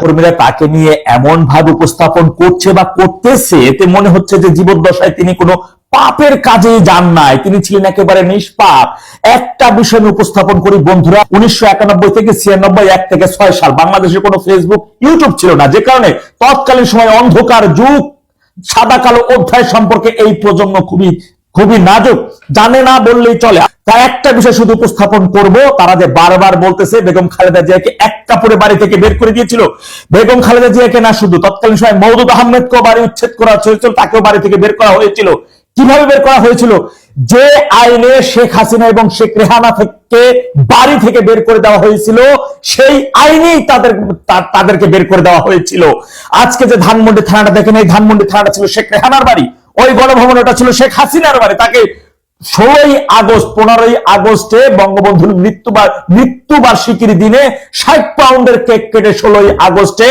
কর্মীরা তাকে নিয়ে এমন ভাবে উপস্থাপন করছে বা করতেছে, এতে মনে হচ্ছে যে জীবদ্দশায় তিনি কোনো পাপের কাজে যান নাই, তিনি ছিলেন একেবারে নিষ্পাপ। একটা বিষয় আমি উপস্থাপন করি বন্ধুরা, 1991 থেকে 96, 1 থেকে 6 সাল বাংলাদেশে কোনো ফেসবুক ইউটিউব ছিল না, যে কারণে তৎকালীন সময় অন্ধকার যুগ, সাদা কালো অধ্যায় সম্পর্কে এই প্রজন্ম খুবই নাজুক, জানে না বললেই চলে। তাই একটা বিষয় শুধু উপস্থাপন করব, তারা যে বারবার বলতেছে বেগম খালেদা জিয়াকে এক কাপড়ে বাড়ি থেকে বের করে দিয়েছিল। বেগম খালেদা জিয়াকে না, শুধু তৎকালীন সময় মওদুদ আহমেদকেও বাড়ি উচ্ছেদ করা হয়েছিল, তাকেও বাড়ি থেকে বের করা হয়েছিল। কিভাবে বের করা হয়েছিল? যে আইনে শেখ হাসিনা এবং শেখ রেহানা থেকে বাড়ি থেকে বের করে দেওয়া হয়েছিল, সেই আইনেই তাদেরকে বের করে দেওয়া হয়েছিল। আজকে যে ধানমন্ডি থানাটা দেখেন, এই ধানমন্ডি থানাটা ছিল শেখ রেহানার বাড়ি, ওই গণভবন ওটা ছিল শেখ হাসিনার বাড়ি। তাকে 15ই আগস্টে বঙ্গবন্ধুর মৃত্যুবার্ষিকীর দিনে 60 পাউন্ডের কেক কেটে 16ই আগস্টে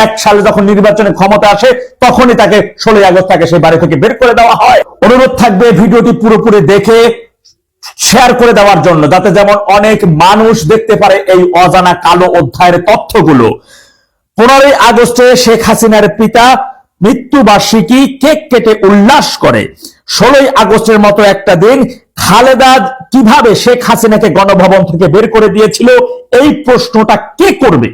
এক সালে যখন নির্বাচনে ক্ষমতা আসে, তখনই তাকে 16ই আগস্ট তাকে সেই বাড়ি থেকে বের করে দেওয়া হয়। অনুরোধ থাকবে ভিডিওটি পুরোপুরি দেখে শেয়ার করে দেওয়ার জন্য, যাতে যেমন অনেক মানুষ দেখতে পারে এই অজানা কালো অধ্যায়ের তথ্যগুলো। 15ই আগস্টে শেখ হাসিনার পিতা মৃত্যুবার্ষিকী কেক কেটে উল্লাস করে। 16ই আগস্টের মতো একটা দিন খালেদা কিভাবে শেখ হাসিনাকে গণভবন থেকে বের করে দিয়েছিল, এই প্রশ্নটা কে করবে?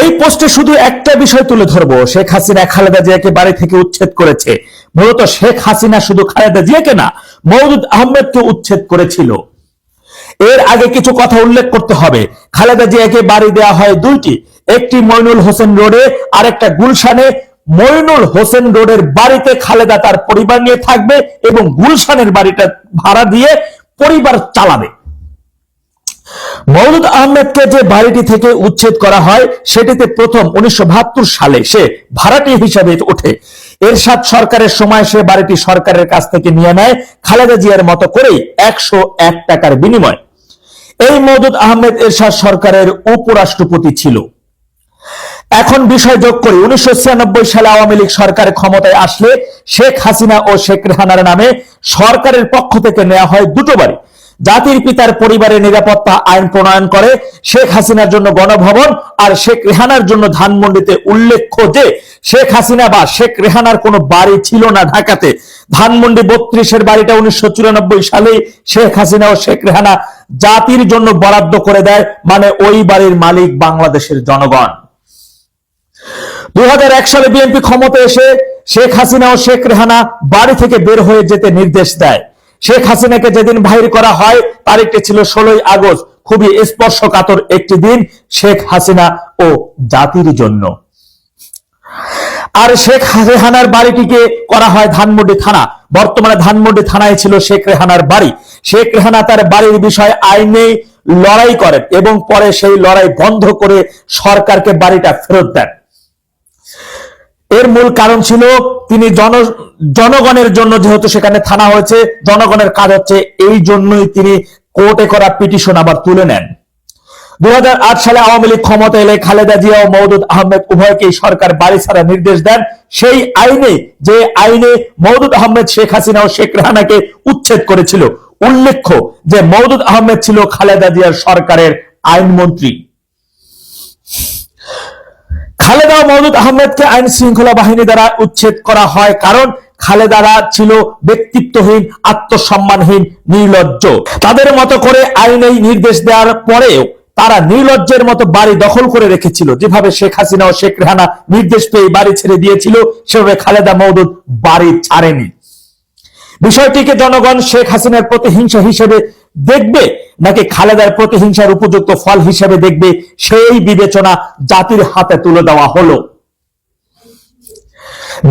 এই পোস্টে শুধু একটা বিষয় তুলে ধরবো, শেখ হাসিনা খালেদা জিয়াকে বাড়ি থেকে উচ্ছেদ করেছে। মূলত শেখ হাসিনা শুধু খালেদা জিয়াকে না, মওদুদ আহমেদকে উচ্ছেদ করেছিল। এর আগে কিছু কথা উল্লেখ করতে হবে। খালেদা জিয়াকে বাড়ি দেওয়া হয় দুইটি, একটি মইনুল হোসেন রোডে, আর একটা গুলশানে। মইনুল হোসেন রোডের বাড়িতে খালেদা তার পরিবার নিয়ে থাকবে এবং গুলশানের বাড়িটা ভাড়া দিয়ে পরিবার চালাবে। মওদুদ আহমেদকে যে বাড়িটি থেকে উচ্ছেদ করা হয়, সেটিতে প্রথম 1972 সালে সে ভাড়াটি হিসাবে ওঠে। এরশাদ সরকারের সময় সে বাড়িটি সরকারের কাছ থেকে নিয়ে নেয়, খালেদা জিয়ার মতো করেই 101 টাকার বিনিময়। এই মওদুদ আহমেদ এরশাদ সরকারের উপরাষ্ট্রপতি ছিল। এখন বিষয় যোগ করি, 1996 সালে আওয়ামী লীগ সরকার ক্ষমতায় আসলে শেখ হাসিনা ও শেখ রেহানার নামে সরকারের পক্ষ থেকে নেওয়া হয় দুটো বাড়ি। জাতির পিতার পরিবারের নিরাপত্তা আইন প্রণয়ন করে শেখ হাসিনার জন্য গণভবন আর শেখ রেহানার জন্য ধানমন্ডিতে। উল্লেখ্য যে শেখ হাসিনা বা শেখ রেহানার কোনো বাড়ি ছিল না ঢাকাতে। ধানমন্ডি 32-এর বাড়িটা 1994 সালে শেখ হাসিনা ও শেখ রেহানা জাতির জন্য বরাদ্দ করে দেয়, মানে ওই বাড়ির মালিক বাংলাদেশের জনগণ। 2001 সালে বিএনপি ক্ষমতায় এসে শেখ হাসিনা ও শেখ রেহানা বাড়ি থেকে বের হয়ে যেতে নির্দেশ দেয়। শেখ হাসিনাকে যেদিন বাহির করা হয়, তারিখটি ছিল 16ই আগস্ট, খুবই স্পর্শকাতর একটি দিন শেখ হাসিনা ও জাতির জন্য। আর শেখ রেহানার বাড়িটিকে করা হয় ধানমন্ডি থানা। বর্তমানে ধানমন্ডি থানায় ছিল শেখ রেহানার বাড়ি। শেখ রেহানা তার বাড়ির বিষয়ে আইনে লড়াই করেন এবং পরে সেই লড়াই বন্ধ করে সরকারকে বাড়িটা ফেরত দেন। এর মূল কারণ ছিল তিনি জনগণের জন্য, যেহেতু সেখানে থানা হয়েছে, জনগণের কাজ হচ্ছে, এই জন্যই তিনি কোর্টে করা পিটিশন আবার তুলে নেন। 2008 সালে আওয়ামী লীগ ক্ষমতা এলে খালেদা জিয়া ও মওদুদ আহমেদ উভয়কেই সরকার বাড়ি ছাড়ার নির্দেশ দেন। সেই আইনে, যে আইনে মওদুদ আহমেদ শেখ হাসিনা ও শেখ রেহানাকে উচ্ছেদ করেছিল। উল্লেখ্য যে মওদুদ আহমেদ ছিল খালেদা জিয়ার সরকারের আইনমন্ত্রী। খালেদা ও মওদুদ আহমেদকে আইন শৃঙ্খলা বাহিনী দ্বারা উচ্ছেদ করা হয়, কারণ খালেদারা ছিল ব্যক্তিত্বহীন, আত্মসম্মানহীন, নির্লজ্জ। তাদের মতো করে আইনে নির্দেশ দেওয়ার পরেও তারা নির্লজ্জের মতো বাড়ি দখল করে রেখেছিল। যেভাবে শেখ হাসিনা ও শেখ রেহানা নির্দেশ পেয়ে বাড়ি ছেড়ে দিয়েছিল, সেভাবে খালেদা মওদুদ বাড়ি ছাড়েনি। বিষয়টিকে জনগণ শেখ হাসিনার প্রতিহিংসা হিসেবে দেখবে নাকি খালেদার প্রতিহিংসার উপযুক্ত ফল হিসেবে দেখবে, সেই বিবেচনা জাতির হাতে তুলে দেওয়া হলো।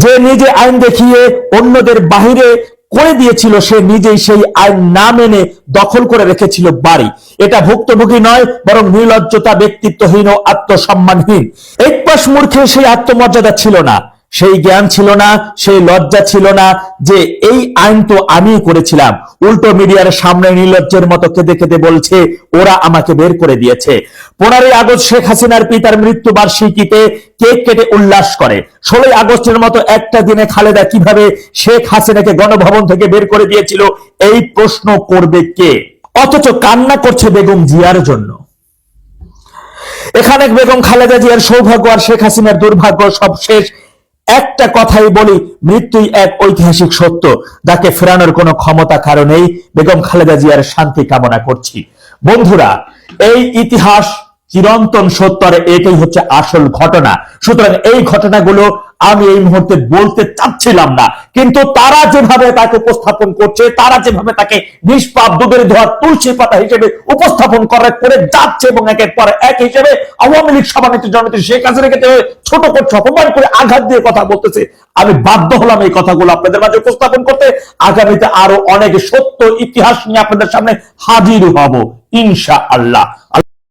যে নিজে আইন দেখিয়ে অন্যদের বাহিরে করে দিয়েছিল, সে নিজেই সেই আইন না মেনে দখল করে রেখেছিল বাড়ি। এটা ভুক্তভোগী নয়, বরং নির্লজ্জতা, ব্যক্তিত্বহীন ও আত্মসম্মানহীন। এক পাশ মূর্খের সেই আত্মমর্যাদা ছিল না, সেই জ্ঞান ছিল না, সেই লজ্জা ছিল না যে এই আইন তো আমি করেছিলাম। উল্টো মিডিয়ার সামনে নির্লজ্জের মতো কেঁদে কেঁদে বলছে ওরা আমাকে বের করে দিয়েছে। 15ই আগস্ট শেখ হাসিনার পিতার মৃত্যুবার্ষিকীতে কেক কেটে উল্লাস করে। 16ই আগস্টের মতো একটা দিনে খালেদা কিভাবে শেখ হাসিনাকে গণভবন থেকে বের করে দিয়েছিল, এই প্রশ্ন করবে কে? অথচ কান্না করছে বেগম জিয়ার জন্য। এখানে বেগম খালেদা জিয়ার সৌভাগ্য আর শেখ হাসিনার দুর্ভাগ্য সব শেষ। একটা কথাই বলি, মৃত্যুই এক ঐতিহাসিক সত্য, যাকে ফেরানোর কোনো ক্ষমতা কারো নেই। বেগম খালেদা জিয়ার শান্তি কামনা করছি। বন্ধুরা, এই ইতিহাস চিরন্তন সত্য, আর এটাই হচ্ছে আসল ঘটনা। সুতরাং এই ঘটনাগুলো আমি এই মুহূর্তে বলতে চাচ্ছিলাম না, কিন্তু তারা যেভাবে তাকে উপস্থাপন করছে, তারা যেভাবে তাকে নিষ্পাপ দুধের ধোয়া তুলসী পাতা হিসেবে উপস্থাপন করে যাচ্ছে এবং একের পর এক হিসেবে আওয়ামী লীগ সভানেত্রী জননেত্রী শেখ হাসিনাকে ছোট করছে, অপমান করে আঘাত দিয়ে কথা বলতেছে, আমি বাধ্য হলাম এই কথাগুলো আপনাদের মাঝে উপস্থাপন করতে। আগামীতে আরো অনেক সত্য ইতিহাস নিয়ে আপনাদের সামনে হাজির হব ইনশাআল্লাহ।